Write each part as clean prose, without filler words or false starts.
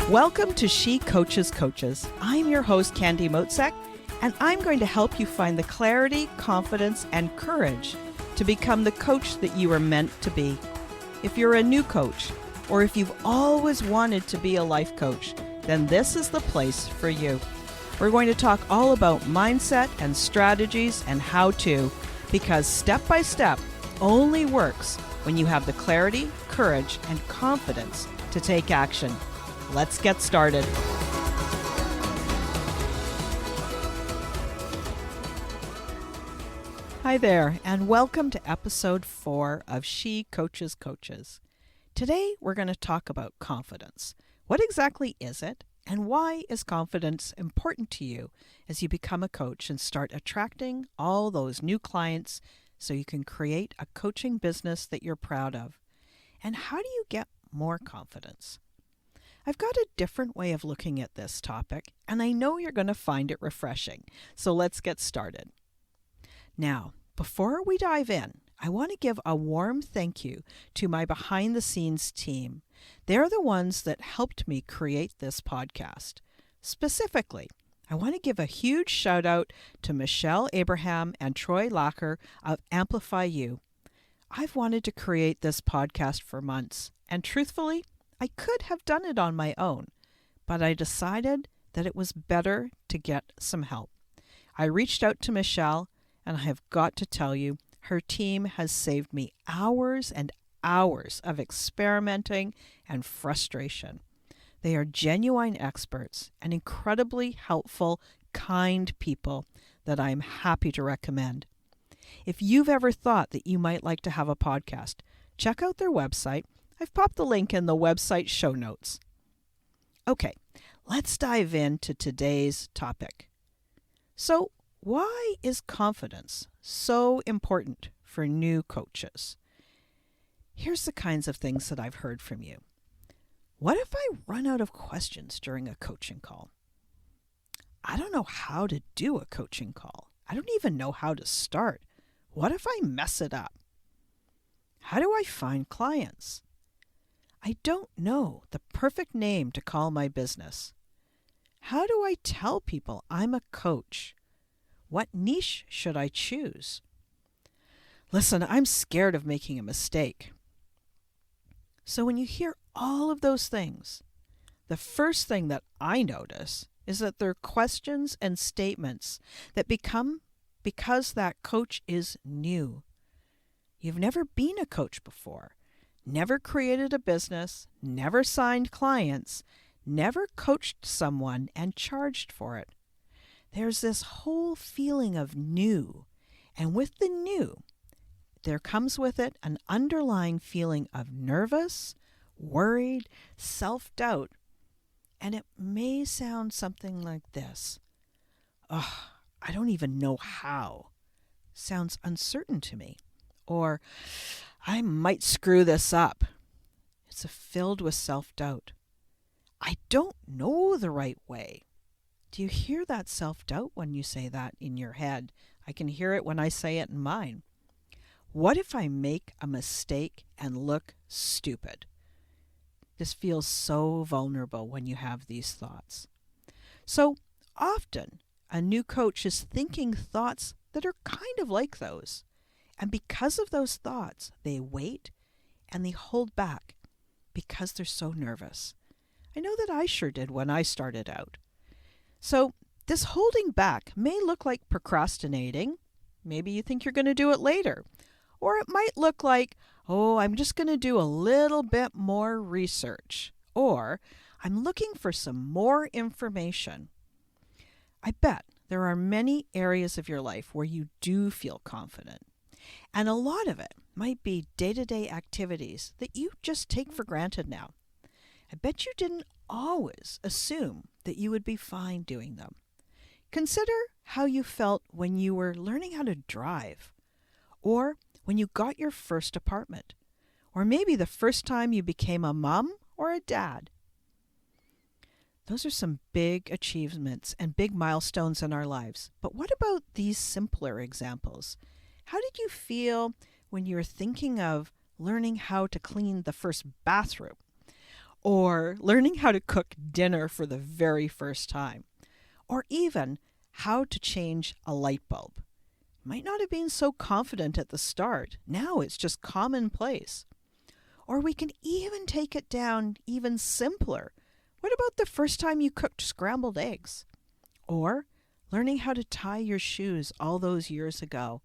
Welcome to She Coaches Coaches. I'm your host, Candy Motzek, and I'm going to help you find the clarity, confidence, and courage to become the coach that you are meant to be. If you're a new coach, or if you've always wanted to be a life coach, then this is the place for you. We're going to talk all about mindset and strategies and how to, because step by step only works when you have the clarity, courage, and confidence to take action. Let's get started. Hi there, and welcome to episode 4 of She Coaches Coaches. Today, we're going to talk about confidence. What exactly is it, and why is confidence important to you as you become a coach and start attracting all those new clients so you can create a coaching business that you're proud of? And how do you get more confidence? I've got a different way of looking at this topic, and I know you're going to find it refreshing. So let's get started. Now, before we dive in, I want to give a warm thank you to my behind-the-scenes team. They're the ones that helped me create this podcast. Specifically, I want to give a huge shout out to Michelle Abraham and Troy Locker of Amplify You. I've wanted to create this podcast for months, and truthfully, I could have done it on my own, but I decided that it was better to get some help. I reached out to Michelle, and I have got to tell you, her team has saved me hours and hours of experimenting and frustration. They are genuine experts and incredibly helpful, kind people that I'm happy to recommend. If you've ever thought that you might like to have a podcast, check out their website. I've popped the link in the website show notes. Okay, let's dive into today's topic. So, why is confidence so important for new coaches? Here's the kinds of things that I've heard from you. What if I run out of questions during a coaching call? I don't know how to do a coaching call. I don't even know how to start. What if I mess it up? How do I find clients? I don't know the perfect name to call my business. How do I tell people I'm a coach? What niche should I choose? Listen, I'm scared of making a mistake. So when you hear all of those things, the first thing that I notice is that they're questions and statements that become because that coach is new. You've never been a coach before. Never created a business, never signed clients, never coached someone and charged for it. There's this whole feeling of new, and with the new, there comes with it an underlying feeling of nervous, worried, self-doubt, and it may sound something like this. Oh, I don't even know how. Sounds uncertain to me. Or, I might screw this up. It's filled with self-doubt. I don't know the right way. Do you hear that self-doubt when you say that in your head? I can hear it when I say it in mine. What if I make a mistake and look stupid? This feels so vulnerable when you have these thoughts. So often, a new coach is thinking thoughts that are kind of like those. And because of those thoughts, they wait and they hold back because they're so nervous. I know that I sure did when I started out. So this holding back may look like procrastinating. Maybe you think you're going to do it later. Or it might look like, oh, I'm just going to do a little bit more research. Or I'm looking for some more information. I bet there are many areas of your life where you do feel confident. And a lot of it might be day-to-day activities that you just take for granted now. I bet you didn't always assume that you would be fine doing them. Consider how you felt when you were learning how to drive, or when you got your first apartment, or maybe the first time you became a mom or a dad. Those are some big achievements and big milestones in our lives. But what about these simpler examples? How did you feel when you were thinking of learning how to clean the first bathroom? or learning how to cook dinner for the very first time, or even how to change a light bulb. Might not have been so confident at the start. Now it's just commonplace. Or we can even take it down even simpler. What about the first time you cooked scrambled eggs? Or learning how to tie your shoes all those years ago.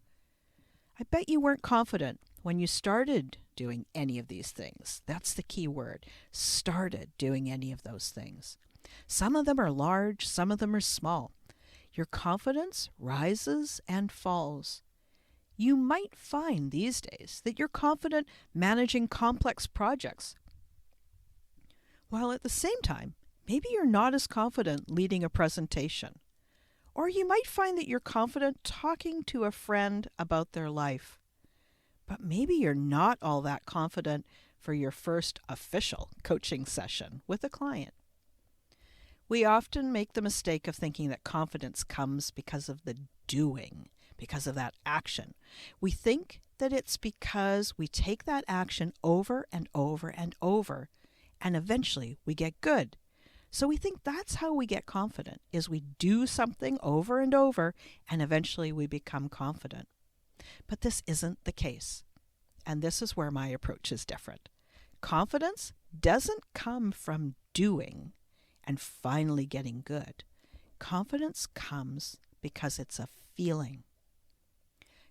I bet you weren't confident when you started doing any of these things. That's the key word. Started doing any of those things. Some of them are large, some of them are small. Your confidence rises and falls. You might find these days that you're confident managing complex projects, while at the same time, maybe you're not as confident leading a presentation. Or you might find that you're confident talking to a friend about their life. But maybe you're not all that confident for your first official coaching session with a client. We often make the mistake of thinking that confidence comes because of the doing, because of that action. We think that it's because we take that action over and over and over, and eventually we get good. So we think that's how we get confident, is we do something over and over, and eventually we become confident. But this isn't the case. And this is where my approach is different. Confidence doesn't come from doing and finally getting good. Confidence comes because it's a feeling.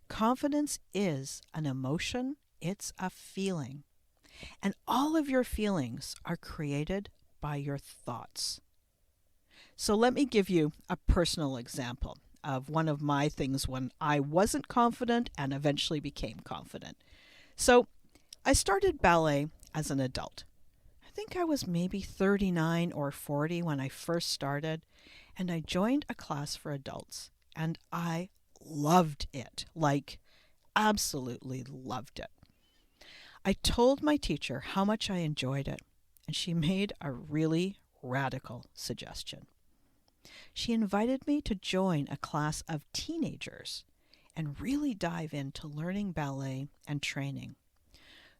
Confidence is an emotion, it's a feeling. And all of your feelings are created by your thoughts. So let me give you a personal example of one of my things when I wasn't confident and eventually became confident. So I started ballet as an adult. I think I was maybe 39 or 40 when I first started, and I joined a class for adults, and I loved it, like absolutely loved it. I told my teacher how much I enjoyed it, and she made a really radical suggestion. She invited me to join a class of teenagers and really dive into learning ballet and training.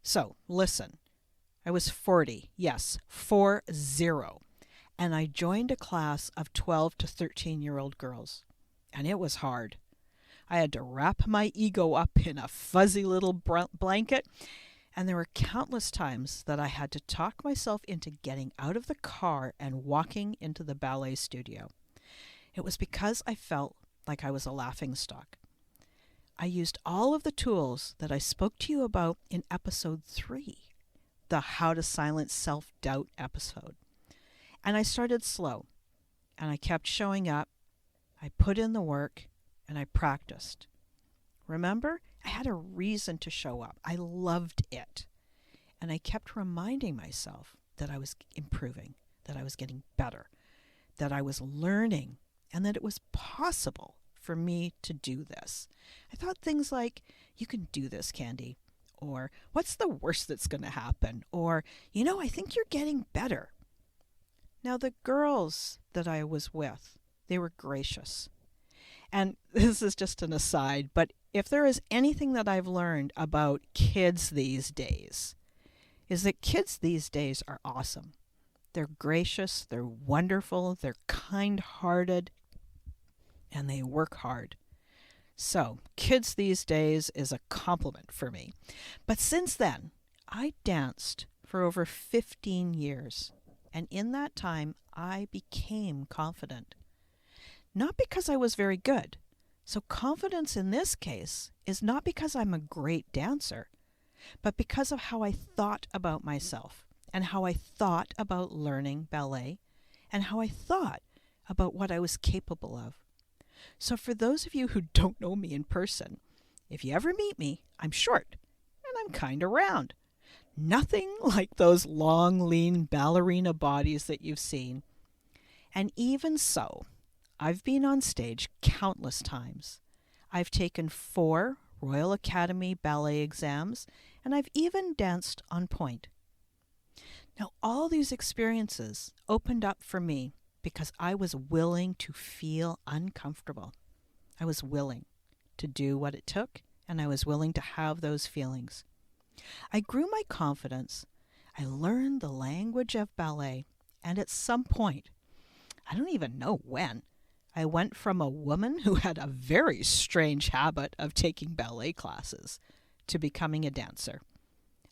So, listen, I was 40, yes, 40, and I joined a class of 12 to 13-year-old girls, and it was hard. I had to wrap my ego up in a fuzzy little blanket, and there were countless times that I had to talk myself into getting out of the car and walking into the ballet studio. It was because I felt like I was a laughingstock. I used all of the tools that I spoke to you about in episode 3, the How to Silence Self-Doubt episode. And I started slow, and I kept showing up. I put in the work, and I practiced. Remember, I had a reason to show up. I loved it. And I kept reminding myself that I was improving, that I was getting better, that I was learning, and that it was possible for me to do this. I thought things like, you can do this, Candy, or what's the worst that's going to happen, or, I think you're getting better. Now, the girls that I was with, they were gracious. And this is just an aside, but if there is anything that I've learned about kids these days, is that kids these days are awesome. They're gracious, they're wonderful, they're kind-hearted, and they work hard. So, kids these days is a compliment for me. But since then, I danced for over 15 years, and in that time, I became confident. Not because I was very good. So confidence in this case is not because I'm a great dancer, but because of how I thought about myself and how I thought about learning ballet and how I thought about what I was capable of. So for those of you who don't know me in person, if you ever meet me, I'm short and I'm kind of round. Nothing like those long, lean ballerina bodies that you've seen. And even so, I've been on stage countless times. I've taken 4 Royal Academy ballet exams, and I've even danced on point. Now, all these experiences opened up for me because I was willing to feel uncomfortable. I was willing to do what it took, and I was willing to have those feelings. I grew my confidence I learned the language of ballet, and at some point, I don't even know when, I went from a woman who had a very strange habit of taking ballet classes to becoming a dancer.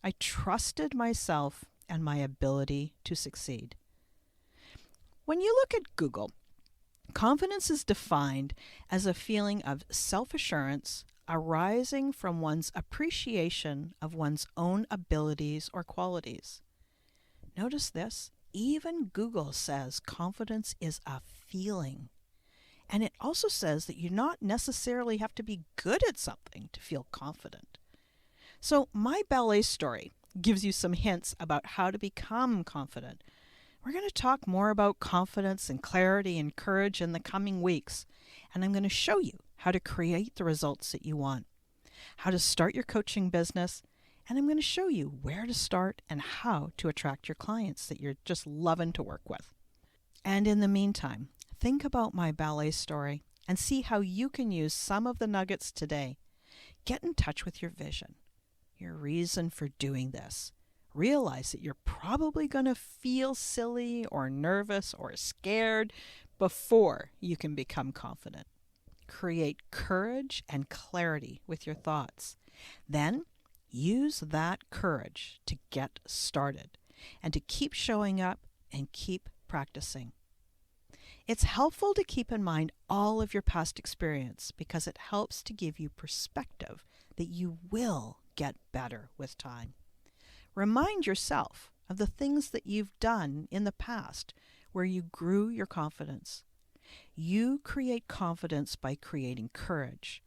I trusted myself and my ability to succeed. When you look at Google, confidence is defined as a feeling of self-assurance arising from one's appreciation of one's own abilities or qualities. Notice this, even Google says confidence is a feeling. And it also says that you not necessarily have to be good at something to feel confident. So my ballet story gives you some hints about how to become confident. We're going to talk more about confidence and clarity and courage in the coming weeks. And I'm going to show you how to create the results that you want, how to start your coaching business, and I'm going to show you where to start and how to attract your clients that you're just loving to work with. And in the meantime, think about my ballet story and see how you can use some of the nuggets today. Get in touch with your vision, your reason for doing this. Realize that you're probably going to feel silly or nervous or scared before you can become confident. Create courage and clarity with your thoughts. Then use that courage to get started and to keep showing up and keep practicing. It's helpful to keep in mind all of your past experience because it helps to give you perspective that you will get better with time. Remind yourself of the things that you've done in the past where you grew your confidence. You create confidence by creating courage.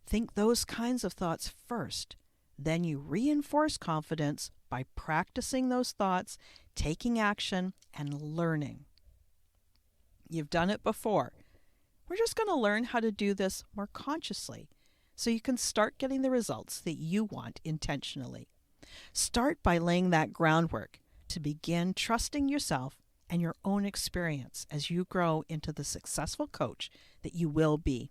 Think those kinds of thoughts first. Then you reinforce confidence by practicing those thoughts, taking action, and learning. You've done it before. We're just going to learn how to do this more consciously so you can start getting the results that you want intentionally. Start by laying that groundwork to begin trusting yourself and your own experience as you grow into the successful coach that you will be.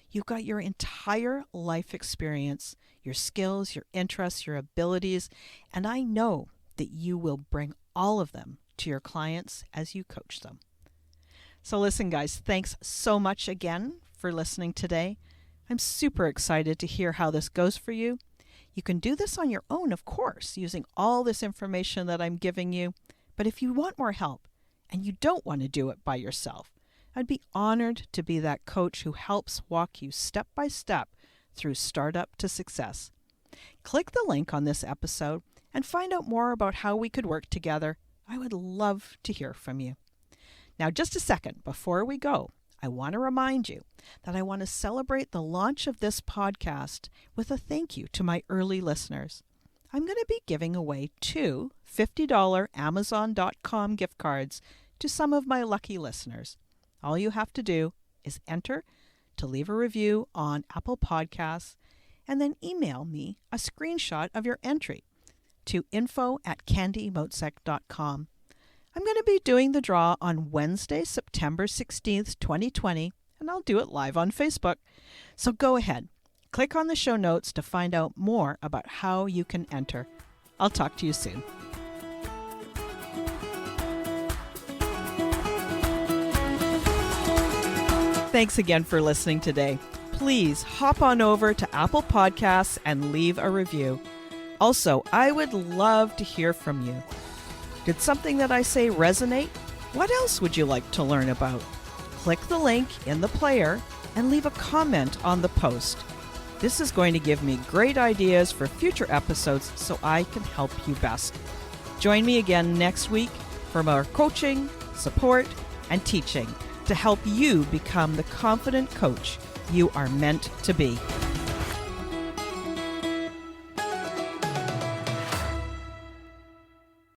You've got your entire life experience, your skills, your interests, your abilities, and I know that you will bring all of them to your clients as you coach them. So listen, guys, thanks so much again for listening today. I'm super excited to hear how this goes for you. You can do this on your own, of course, using all this information that I'm giving you. But if you want more help and you don't want to do it by yourself, I'd be honored to be that coach who helps walk you step by step through startup to success. Click the link on this episode and find out more about how we could work together. I would love to hear from you. Now, just a second before we go, I want to remind you that I want to celebrate the launch of this podcast with a thank you to my early listeners. I'm going to be giving away 2 $50 Amazon.com gift cards to some of my lucky listeners. All you have to do is enter to leave a review on Apple Podcasts and then email me a screenshot of your entry to info@candymotzek.com. I'm going to be doing the draw on Wednesday, September 16th, 2020, and I'll do it live on Facebook. So go ahead. Click on the show notes to find out more about how you can enter. I'll talk to you soon. Thanks again for listening today. Please hop on over to Apple Podcasts and leave a review. Also, I would love to hear from you. Did something that I say resonate? What else would you like to learn about? Click the link in the player and leave a comment on the post. This is going to give me great ideas for future episodes so I can help you best. Join me again next week for more coaching, support, and teaching to help you become the confident coach you are meant to be.